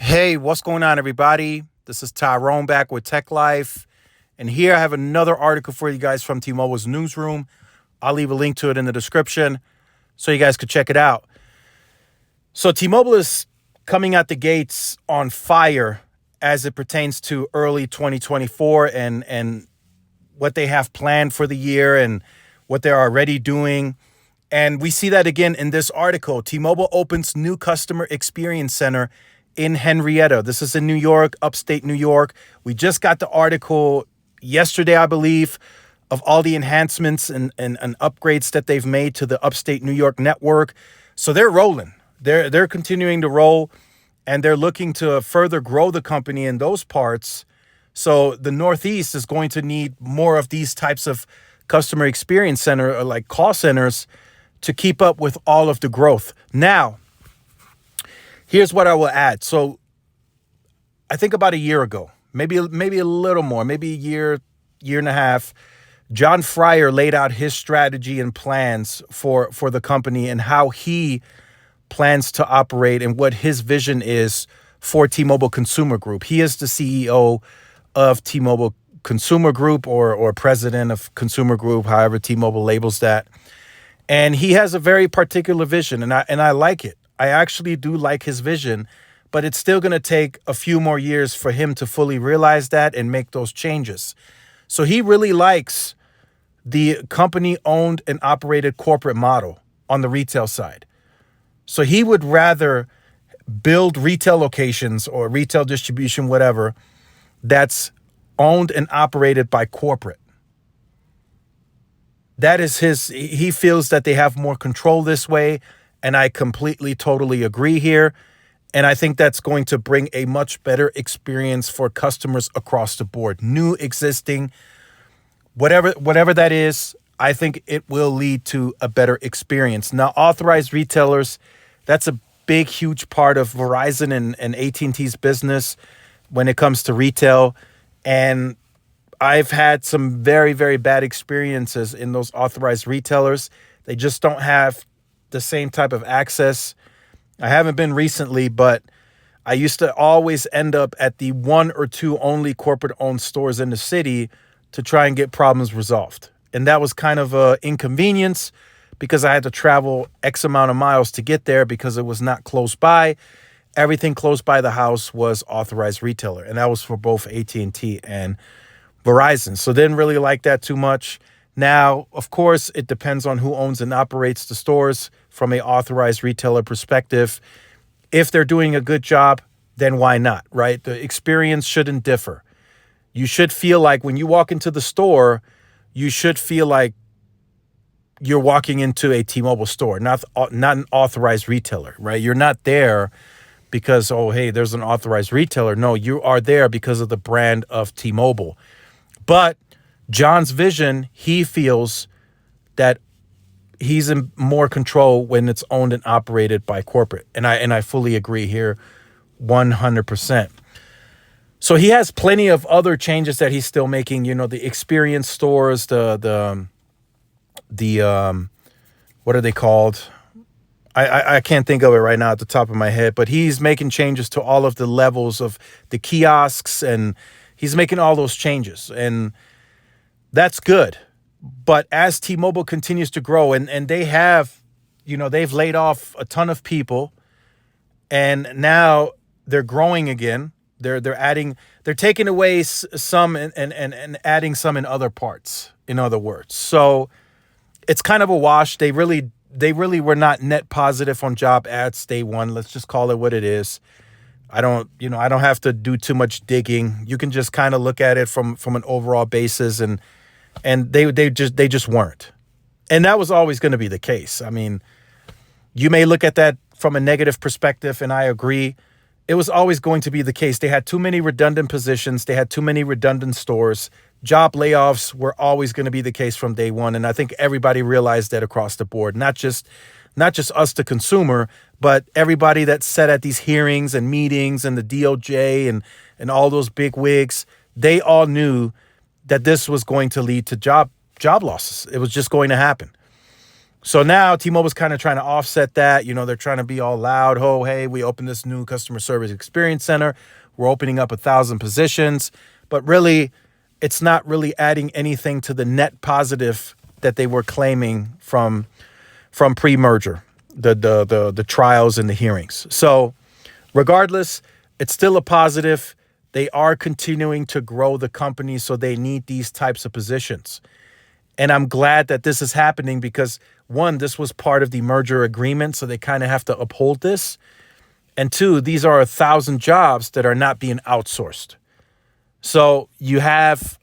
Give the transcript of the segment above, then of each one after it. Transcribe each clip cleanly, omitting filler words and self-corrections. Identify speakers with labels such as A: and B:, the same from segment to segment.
A: Hey, what's going on, everybody? This is Tyrone back with Tech Life. And here I have another article for you guys from T-Mobile's newsroom. I'll leave a link to it in the description so you guys could check it out. So T-Mobile is coming out the gates on fire as it pertains to early 2024 and what they have planned for the year and what they're already doing. And we see that again in this article. T-Mobile opens new customer experience center in Henrietta. This is in New York, upstate New York. We just got the article yesterday, I believe, of all the enhancements and upgrades that they've made to the upstate New York network. So they're rolling. They're continuing to roll, and they're looking to further grow the company in those parts. So the Northeast is going to need more of these types of customer experience center or like call centers to keep up with all of the growth. Now, here's what I will add. So I think about a year ago, maybe a little more, maybe a year and a half, John Fryer laid out his strategy and plans for the company and how he plans to operate and what his vision is for T-Mobile Consumer Group. He is the CEO of T-Mobile Consumer Group or president of Consumer Group, however T-Mobile labels that. And he has a very particular vision, and I like it. I actually do like his vision, but it's still going to take a few more years for him to fully realize that and make those changes. So he really likes the company-owned and operated corporate model on the retail side. So he would rather build retail locations or retail distribution, whatever, that's owned and operated by corporate. That is he feels that they have more control this way. And I completely, totally agree here. And I think that's going to bring a much better experience for customers across the board. New, existing, whatever that is, I think it will lead to a better experience. Now, authorized retailers, that's a big, huge part of Verizon and AT&T's business when it comes to retail. And I've had some very, very bad experiences in those authorized retailers. They just don't have the same type of access. I haven't been recently, but I used to always end up at the one or two only corporate-owned stores in the city to try and get problems resolved. And that was kind of an inconvenience because I had to travel X amount of miles to get there because it was not close by. Everything close by the house was authorized retailer, and that was for both AT&T and Verizon. So didn't really like that too much. Now, of course, it depends on who owns and operates the stores from an authorized retailer perspective. If they're doing a good job, then why not, right? The experience shouldn't differ. You should feel like when you walk into the store, you should feel like you're walking into a T-Mobile store, not an authorized retailer, right? You're not there because, oh, hey, there's an authorized retailer. No, you are there because of the brand of T-Mobile. But John's vision, he feels that he's in more control when it's owned and operated by corporate. And I fully agree here 100%. So he has plenty of other changes that he's still making, you know, the experience stores, the what are they called? I can't think of it right now at the top of my head, but he's making changes to all of the levels of the kiosks, and he's making all those changes. And that's good. But as T-Mobile continues to grow, and they have, you know, they've laid off a ton of people, and now they're growing again. They're taking away some and adding some in other parts, in other words. So it's kind of a wash. They really were not net positive on job ads day one. Let's just call it what it is. I don't have to do too much digging. You can just kind of look at it from an overall basis, and they just weren't. And that was always going to be the case. I mean, you may look at that from a negative perspective, and I agree. It was always going to be the case. They had too many redundant positions. They had too many redundant stores. Job layoffs were always going to be the case from day one. And I think everybody realized that across the board, not just us, the consumer, but everybody that sat at these hearings and meetings and the DOJ and all those big wigs. They all knew that this was going to lead to job losses. It was just going to happen. So now T-Mobile's kind of trying to offset that. They're trying to be all loud. Oh, hey, we opened this new customer service experience center. We're opening up 1,000 positions. But really, it's not really adding anything to the net positive that they were claiming from pre-merger, the trials and the hearings. So regardless, it's still a positive. They are continuing to grow the company, so they need these types of positions. And I'm glad that this is happening because, one, this was part of the merger agreement, so they kind of have to uphold this. And two, these are 1,000 jobs that are not being outsourced. So you have,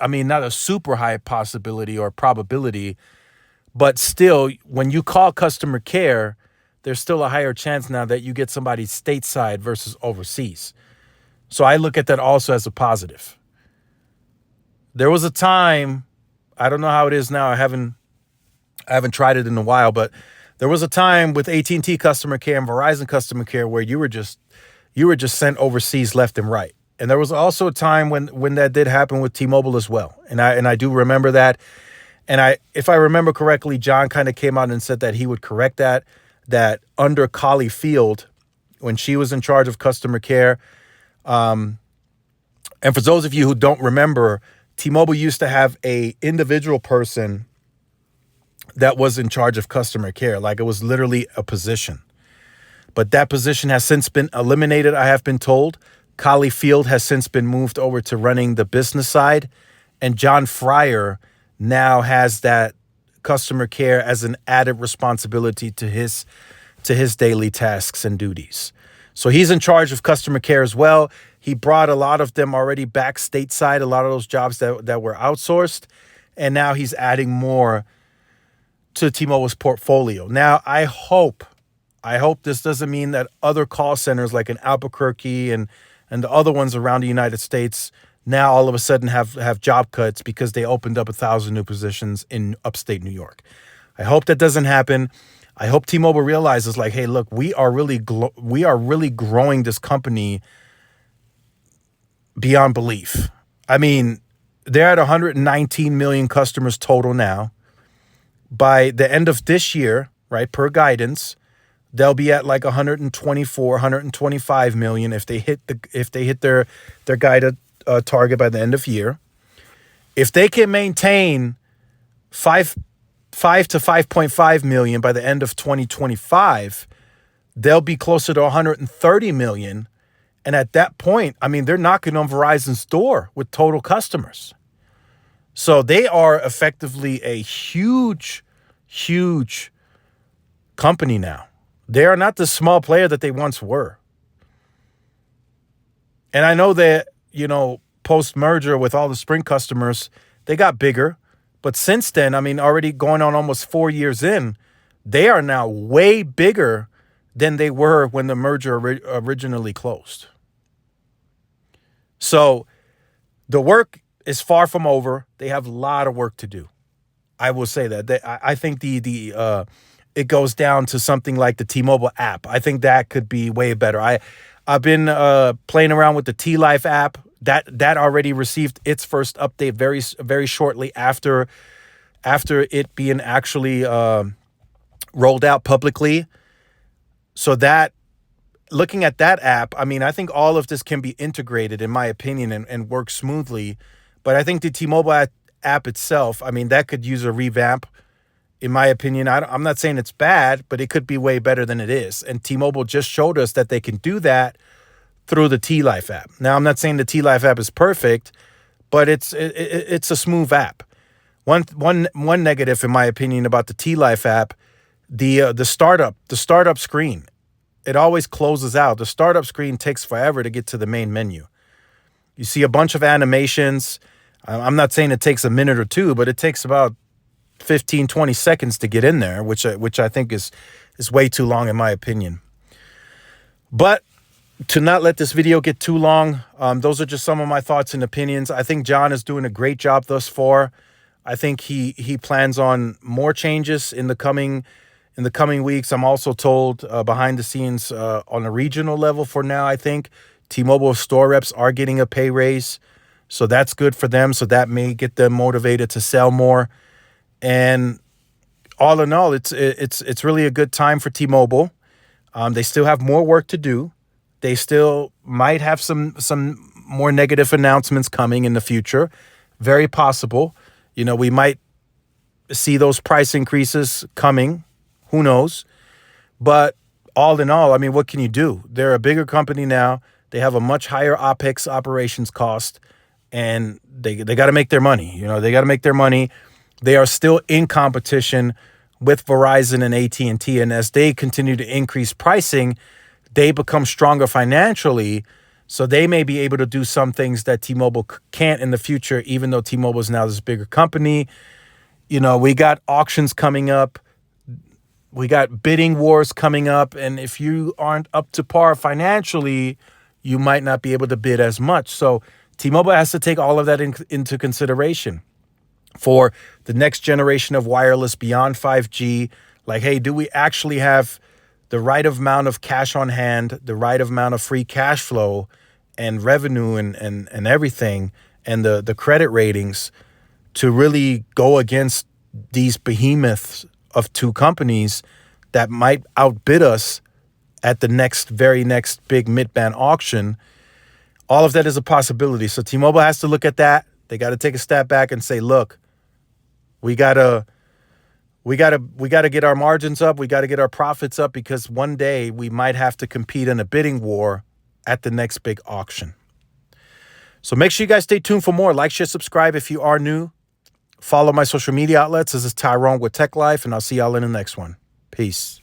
A: not a super high possibility or probability, but still, when you call customer care, there's still a higher chance now that you get somebody stateside versus overseas. So I look at that also as a positive. There was a time, I don't know how it is now. I haven't tried it in a while, but there was a time with AT&T customer care and Verizon customer care where you were just sent overseas left and right. And there was also a time when that did happen with T-Mobile as well. And I do remember that. And if I remember correctly, John kind of came out and said that he would correct that under Collie Field, when she was in charge of customer care. And for those of you who don't remember, T-Mobile used to have a individual person that was in charge of customer care. Like, it was literally a position. But that position has since been eliminated, I have been told. Collie Field has since been moved over to running the business side. And John Fryer now has that customer care as an added responsibility to his daily tasks and duties. So he's in charge of customer care as well. He brought a lot of them already back stateside, a lot of those jobs that were outsourced. And now he's adding more to T-Mobile's portfolio. Now, I hope this doesn't mean that other call centers like in Albuquerque and the other ones around the United States now all of a sudden have job cuts because they opened up 1,000 new positions in upstate New York. I hope that doesn't happen. I hope T-Mobile realizes, like, hey, look, we are really growing this company beyond belief. They're at 119 million customers total now. By the end of this year, right, per guidance, they'll be at like 124, 125 million if they hit their guided target by the end of year. If they can maintain 5 to 5.5 million by the end of 2025, they'll be closer to 130 million. And at that point, they're knocking on Verizon's door with total customers. So they are effectively a huge, huge company now. They are not the small player that they once were. And I know that, post-merger with all the Sprint customers, they got bigger. But since then, already going on almost 4 years in, they are now way bigger than they were when the merger originally closed. So the work is far from over. They have a lot of work to do. I will say that. I think it goes down to something like the T-Mobile app. I think that could be way better. I've been playing around with the T-Life app. That already received its first update very, very shortly after it being actually rolled out publicly. So that, looking at that app, I think all of this can be integrated, in my opinion, and work smoothly. But I think the T-Mobile app itself, that could use a revamp, in my opinion. I'm not saying it's bad, but it could be way better than it is. And T-Mobile just showed us that they can do that through the T-Life app. Now, I'm not saying the T-Life app is perfect, but it's a smooth app. One negative, in my opinion, about the T-Life app, the startup screen, it always closes out. The startup screen takes forever to get to the main menu. You see a bunch of animations. I'm not saying it takes a minute or two, but it takes about 15, 20 seconds to get in there, which I think is way too long, in my opinion. But to not let this video get too long, those are just some of my thoughts and opinions. I think John is doing a great job thus far. I think he plans on more changes in the coming weeks. I'm also told behind the scenes on a regional level for now, I think T-Mobile store reps are getting a pay raise. So that's good for them. So that may get them motivated to sell more. And all in all, it's really a good time for T-Mobile. They still have more work to do. They still might have some more negative announcements coming in the future. Very possible. We might see those price increases coming. Who knows? But all in all, I mean, what can you do? They're a bigger company now. They have a much higher OpEx operations cost, and they got to make their money. They got to make their money. They are still in competition with Verizon and AT&T, and as they continue to increase pricing, they become stronger financially, so they may be able to do some things that T-Mobile can't in the future, even though T-Mobile is now this bigger company. We got auctions coming up. We got bidding wars coming up, and if you aren't up to par financially, you might not be able to bid as much. So T-Mobile has to take all of that into consideration for the next generation of wireless beyond 5G. Like, hey, do we actually have the right amount of cash on hand, the right amount of free cash flow and revenue and everything, and the credit ratings to really go against these behemoths of two companies that might outbid us at the very next big mid-band auction? All of that is a possibility. So T-Mobile has to look at that. They got to take a step back and say, look, we gotta get our margins up. We got to get our profits up, because one day we might have to compete in a bidding war at the next big auction. So make sure you guys stay tuned for more. Like, share, subscribe if you are new. Follow my social media outlets. This is Tyrone with Tech Life, and I'll see y'all in the next one. Peace.